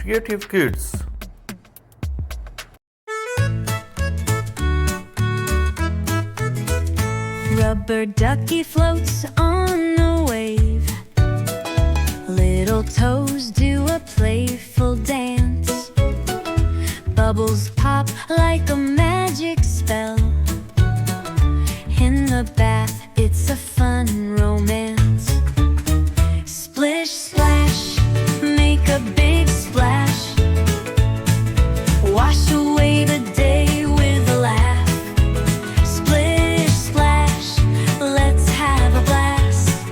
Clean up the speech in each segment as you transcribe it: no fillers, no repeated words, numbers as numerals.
Creative Kidz. Rubber ducky floats on a wave. Little toes do a playful dance. Bubbles pop like a magic spell. In the bath, it's a fun romance. Splish splash, make a big splash. Wash away the day with a laugh. Splish splash, let's have a blast.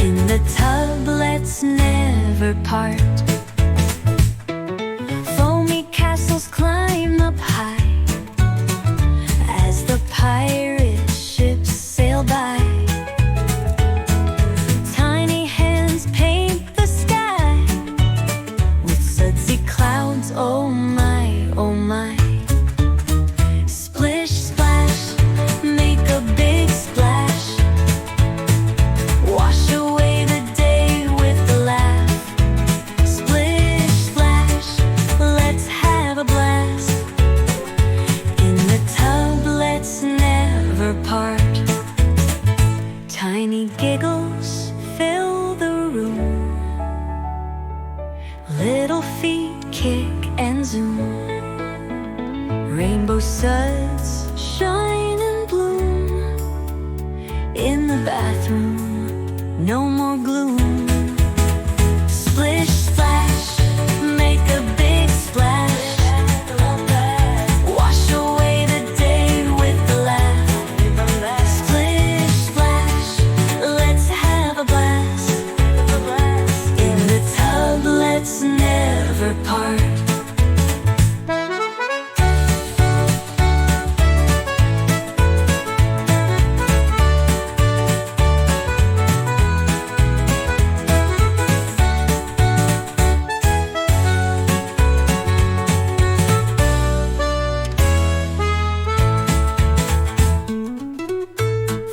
In the tub, let's never part. Foamy castles climb up high as the pirate ships sail by. Tiny hands paint the sky with sudsy clouds, oh my, oh my. Splish splash, make a big splash. Wash away the day with a laugh. Splish splash, let's have a blast. In the tub, let's never part. Tiny giggles fill the room. Little feet kick and zoom. Rainbow suds shine and bloom. In the bathroom, no more gloom. Splish splash, make a big splash. Wash away the day with a laugh. Splish splash, let's have a blast. In the tub, let's never part.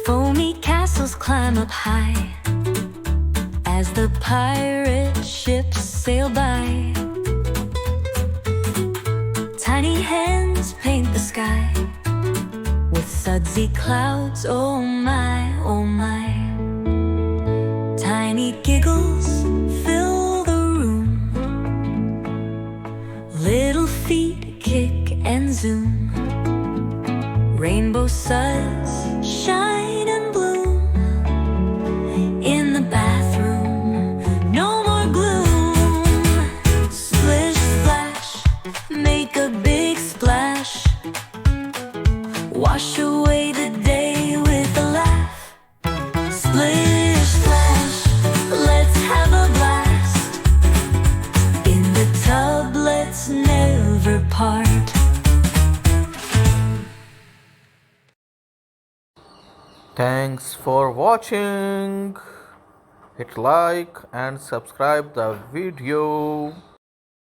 Foamy castles climb up high as the pirate ships sail by. Tiny hands paint the sky with sudsy clouds, oh my, oh my. Tiny giggles fill the room. Little feet kick and zoom. Rainbow suds shine and bloom. In the bathroom, no more gloom. Splish splash, make a big splash. Wash away the day with a laugh. Splish splash, let's have a blast. In the tub, let's never part. Thanks for watching. Hit like and subscribe the video.